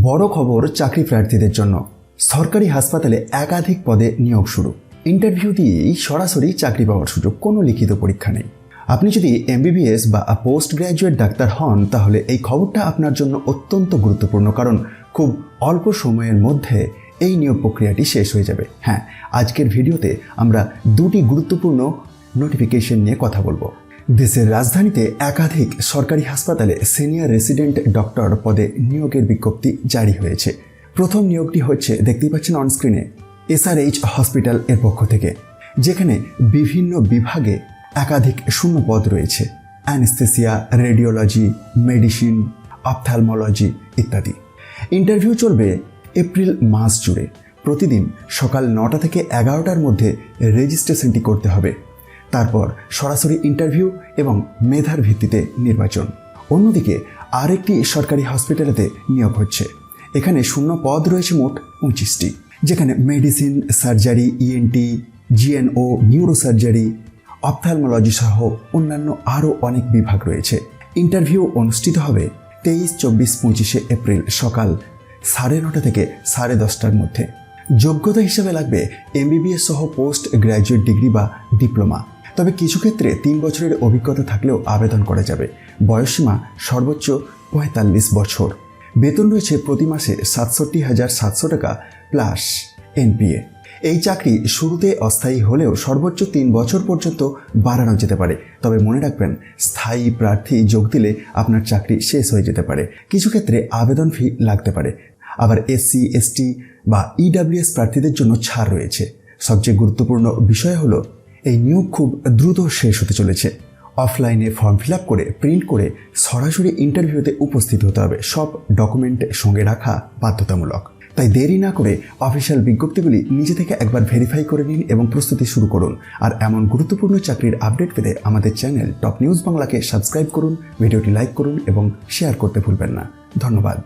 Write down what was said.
বড় খবর চাকরি প্রার্থীদের জন্য। সরকারি হাসপাতালে একাধিক পদে নিয়োগ শুরু। ইন্টারভিউ দিয়েই সরাসরি চাকরি পাওয়ার সুযোগ, কোনো লিখিত পরীক্ষা নেই। আপনি যদি এমবিবিএস বা পোস্ট গ্র্যাজুয়েট ডাক্তার হন তাহলে এই খবরটা আপনার জন্য অত্যন্ত গুরুত্বপূর্ণ, কারণ খুব অল্প সময়ের মধ্যে এই নিয়োগ প্রক্রিয়াটি শেষ হয়ে যাবে। হ্যাঁ, আজকের ভিডিওতে আমরা দুটি গুরুত্বপূর্ণ নোটিফিকেশন নিয়ে কথা বলবো। দেশের রাজধানীতে একাধিক সরকারি হাসপাতালে সিনিয়র রেসিডেন্ট ডক্টর পদে নিয়োগের বিজ্ঞপ্তি জারি হয়েছে। প্রথম নিয়োগটি হচ্ছে, দেখতেই পাচ্ছেন অনস্ক্রিনে, এসআরএইচ হসপিটাল এর পক্ষ থেকে, যেখানে বিভিন্ন বিভাগে একাধিক শূন্য পদ রয়েছে। অ্যানেস্থেসিয়া, রেডিওলজি, মেডিসিন, অপথ্যালমোলজি ইত্যাদি। ইন্টারভিউ চলবে এপ্রিল মাস জুড়ে। প্রতিদিন সকাল 9টা থেকে 11টার মধ্যে রেজিস্ট্রেশনটি করতে হবে। তারপর সরাসরি ইন্টারভিউ এবং মেধার ভিত্তিতে নির্বাচন। অন্যদিকে আরেকটি সরকারি হসপিটালেতে নিয়োগ হচ্ছে। এখানে শূন্য পদ রয়েছে মোট 25টি, যেখানে মেডিসিন, সার্জারি, ইএনটি, জিএনও, নিউরোসার্জারি, অপথ্যালমোলজি সহ অন্যান্য আরও অনেক বিভাগ রয়েছে। ইন্টারভিউ অনুষ্ঠিত হবে 23, 24, 25 এপ্রিল সকাল 9:30 থেকে 10:30টার মধ্যে। যোগ্যতা হিসেবে লাগবে এমবিবিএস সহ পোস্ট গ্র্যাজুয়েট ডিগ্রি বা ডিপ্লোমা। তবে কিছু ক্ষেত্রে 3 বছরের অভিজ্ঞতা থাকলেও আবেদন করা যাবে। বয়সসীমা সর্বোচ্চ 45 বছর। বেতন রয়েছে প্রতি মাসে 67,700 টাকা প্লাস এনপিএ। এই চাকরি শুরুতে অস্থায়ী হলেও সর্বোচ্চ 3 বছর পর্যন্ত বাড়ানো যেতে পারে। তবে মনে রাখবেন, স্থায়ী প্রার্থী যোগ দিলে আপনার চাকরি শেষ হয়ে যেতে পারে। কিছু ক্ষেত্রে আবেদন ফি লাগতে পারে। আবার এসসি, এসটি বা ইডাব্লিউএস প্রার্থীদের জন্য ছাড় রয়েছে। সবচেয়ে গুরুত্বপূর্ণ বিষয় হলো, এই নিয়োগ খুব দ্রুত শেষ হতে চলেছে। অফলাইনে ফর্ম ফিল আপ করে প্রিন্ট করে সরাসরি ইন্টারভিউতে উপস্থিত হতে হবে। সব ডকুমেন্ট সঙ্গে রাখা বাধ্যতামূলক। তাই দেরি না করে অফিসিয়াল বিজ্ঞপ্তিগুলি নিজে থেকে একবার ভেরিফাই করে নিন এবং প্রস্তুতি শুরু করুন। আর এমন গুরুত্বপূর্ণ চাকরির আপডেট পেতে আমাদের চ্যানেল টপ নিউজ বাংলাকে সাবস্ক্রাইব করুন, ভিডিওটি লাইক করুন এবং শেয়ার করতে ভুলবেন না। ধন্যবাদ।